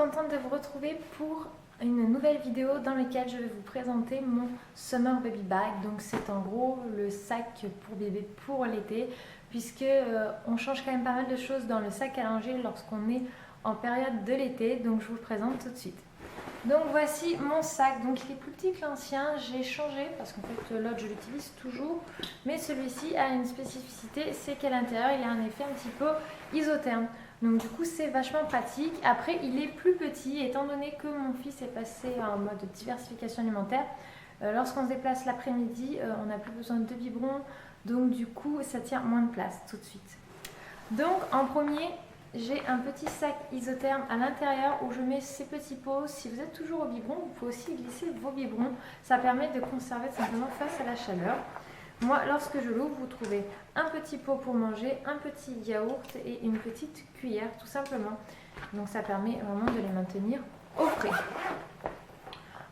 contente de vous retrouver pour une nouvelle vidéo dans laquelle je vais vous présenter mon Summer Baby Bag. Donc c'est en gros le sac pour bébé pour l'été, puisque on change quand même pas mal de choses dans le sac à lingerie lorsqu'on est en période de l'été. Donc je vous le présente tout de suite. Donc voici mon sac, donc il est plus petit que l'ancien, j'ai changé parce qu'en fait l'autre je l'utilise toujours, mais celui-ci a une spécificité, c'est qu'à l'intérieur il a un effet un petit peu isotherme. Donc du coup c'est vachement pratique. Après il est plus petit, étant donné que mon fils est passé en mode diversification alimentaire. Lorsqu'on se déplace l'après-midi, on n'a plus besoin de biberons, donc du coup ça tient moins de place tout de suite. Donc en premier, j'ai un petit sac isotherme à l'intérieur où je mets ces petits pots. Si vous êtes toujours au biberon, vous pouvez aussi glisser vos biberons. Ça permet de conserver simplement face à la chaleur. Moi, lorsque je l'ouvre, vous trouvez un petit pot pour manger, un petit yaourt et une petite cuillère, tout simplement. Donc ça permet vraiment de les maintenir au frais.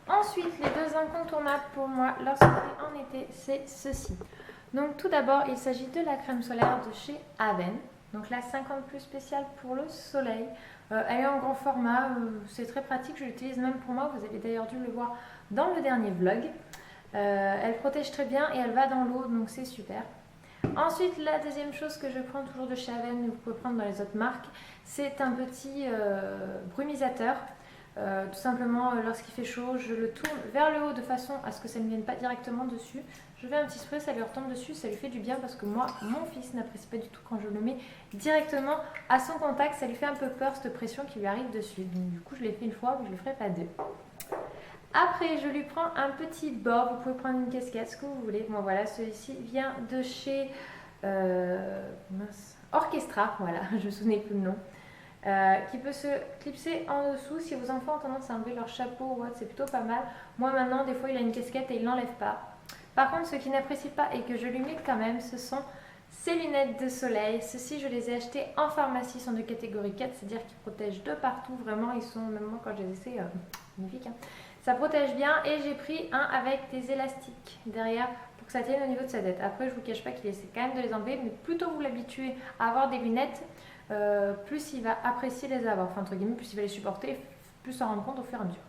Ensuite, les deux incontournables pour moi lorsqu'on est en été, c'est ceci. Donc tout d'abord, il s'agit de la crème solaire de chez Aven. Donc la 50 plus spéciale pour le soleil. Elle est en grand format, c'est très pratique, je l'utilise même pour moi. Vous avez d'ailleurs dû le voir dans le dernier vlog. Elle protège très bien et elle va dans l'eau, donc c'est super. Ensuite, la deuxième chose que je prends toujours de chez Aven, mais vous pouvez prendre dans les autres marques, c'est un petit brumisateur. Tout simplement, lorsqu'il fait chaud, je le tourne vers le haut de façon à ce que ça ne vienne pas directement dessus. Je fais un petit spray, ça lui retombe dessus, ça lui fait du bien parce que moi, mon fils n'apprécie pas du tout quand je le mets directement à son contact. Ça lui fait un peu peur cette pression qui lui arrive dessus. Donc, du coup, je l'ai fait une fois, mais je ne le ferai pas deux. Après, je lui prends un petit bord. Vous pouvez prendre une casquette, ce que vous voulez. Bon, voilà, celui-ci vient de chez Orchestra. Voilà, je ne me souvenais plus le nom. Qui peut se clipser en dessous. Si vos enfants ont tendance à enlever leur chapeau ou autre, c'est plutôt pas mal. Moi maintenant, des fois, il a une casquette et il l'enlève pas. Par contre, ce qu'il n'apprécie pas et que je lui mets quand même, ce sont ces lunettes de soleil. Ceux-ci, je les ai achetées en pharmacie, ils sont de catégorie 4, c'est-à-dire qu'ils protègent de partout. Vraiment, ils sont, même moi quand je les essaie, magnifiques. Hein. Ça protège bien et j'ai pris un avec des élastiques derrière pour que ça tienne au niveau de sa tête. Après, je vous cache pas qu'il essaie quand même de les enlever, mais plutôt vous l'habituez à avoir des lunettes, plus il va apprécier les avoir. Enfin, entre guillemets, plus il va les supporter, plus s'en rendre compte au fur et à mesure.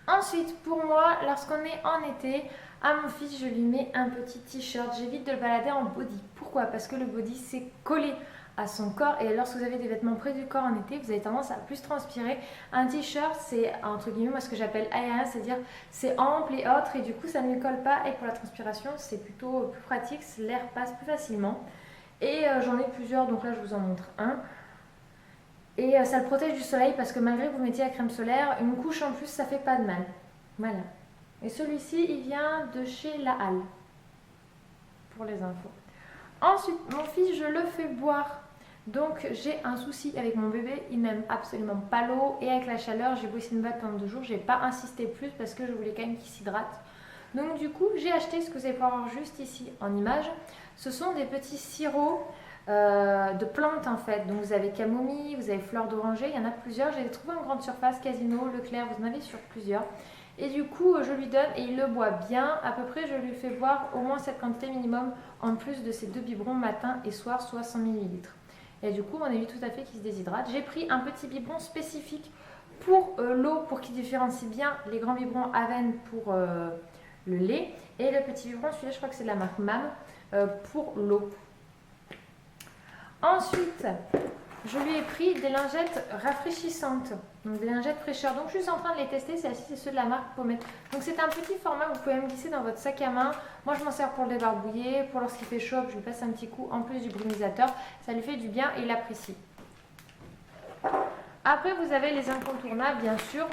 Ensuite, pour moi, lorsqu'on est en été, à mon fils, je lui mets un petit t-shirt. J'évite de le balader en body. Pourquoi? Parce que le body, c'est collé à son corps. Et lorsque vous avez des vêtements près du corps en été, vous avez tendance à plus transpirer. Un t-shirt, c'est entre guillemets, moi, ce que j'appelle aérien, c'est-à-dire c'est ample et autre. Et du coup, ça ne lui colle pas. Et pour la transpiration, c'est plutôt plus pratique. L'air passe plus facilement. Et j'en ai plusieurs, donc là, je vous en montre un. Et ça le protège du soleil parce que malgré que vous mettiez la crème solaire, une couche en plus, ça fait pas de mal. Voilà. Et celui-ci, il vient de chez La Halle, pour les infos. Ensuite, mon fils, je le fais boire. Donc, j'ai un souci avec mon bébé. Il n'aime absolument pas l'eau. Et avec la chaleur, j'ai bossé une bague pendant 2 jours. J'ai pas insisté plus parce que je voulais quand même qu'il s'hydrate. Donc, du coup, j'ai acheté ce que vous allez pouvoir voir juste ici en image. Ce sont des petits sirops de plantes en fait. Donc, vous avez camomille, vous avez fleur d'oranger. Il y en a plusieurs. Je les ai trouvés en grande surface, Casino, Leclerc. Vous en avez sur plusieurs. Et du coup, je lui donne et il le boit bien. À peu près, je lui fais boire au moins cette quantité minimum en plus de ces 2 biberons matin et soir, soit 100 ml. Et du coup, on évite tout à fait qu'il se déshydrate. J'ai pris un petit biberon spécifique pour l'eau, pour qu'il différencie bien les grands biberons Aven pour le lait. Et le petit biberon, celui-là, je crois que c'est de la marque MAM, pour l'eau. Ensuite, je lui ai pris des lingettes rafraîchissantes, donc des lingettes fraîcheur. Donc je suis en train de les tester, celles-ci c'est ceux de la marque Pommet. Donc c'est un petit format, vous pouvez même glisser dans votre sac à main. Moi je m'en sers pour le débarbouiller, pour lorsqu'il fait chaud, je lui passe un petit coup en plus du brumisateur. Ça lui fait du bien et il apprécie. Après vous avez les incontournables bien sûr,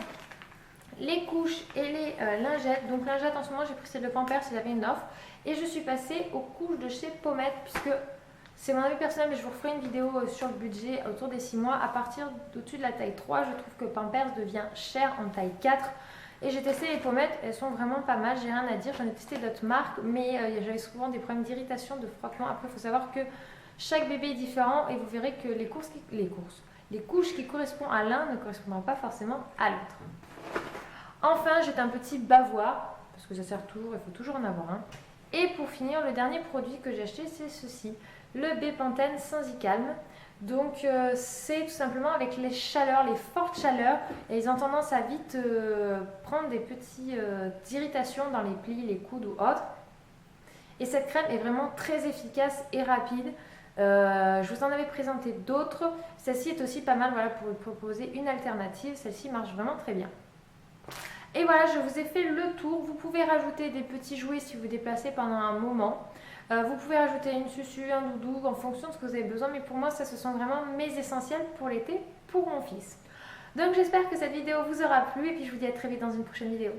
les couches et les lingettes. Donc lingettes en ce moment j'ai pris celle de Pampers, il avait une offre. Et je suis passée aux couches de chez Pommet puisque... c'est mon avis personnel, mais je vous referai une vidéo sur le budget autour des 6 mois. À partir d'au-dessus de la taille 3, je trouve que Pampers devient cher en taille 4. Et j'ai testé les pommettes, elles sont vraiment pas mal, j'ai rien à dire. J'en ai testé d'autres marques, mais j'avais souvent des problèmes d'irritation, de frottement. Après, il faut savoir que chaque bébé est différent et vous verrez que les couches qui correspondent à l'un ne correspondront pas forcément à l'autre. Enfin, j'ai un petit bavoir, parce que ça sert toujours, il faut toujours en avoir un. Et pour finir, le dernier produit que j'ai acheté, c'est ceci. Le Bepanthen Sensicalm. Donc c'est tout simplement avec les chaleurs, les fortes chaleurs, et ils ont tendance à vite prendre des petites irritations dans les plis, les coudes ou autres. Et cette crème est vraiment très efficace et rapide. Je vous en avais présenté d'autres. Celle-ci est aussi pas mal, voilà, pour vous proposer une alternative. Celle-ci marche vraiment très bien. Et voilà, je vous ai fait le tour. Vous pouvez rajouter des petits jouets si vous vous déplacez pendant un moment. Vous pouvez rajouter une susu, un doudou en fonction de ce que vous avez besoin. Mais pour moi, ça, ce sont vraiment mes essentiels pour l'été, pour mon fils. Donc j'espère que cette vidéo vous aura plu et puis je vous dis à très vite dans une prochaine vidéo.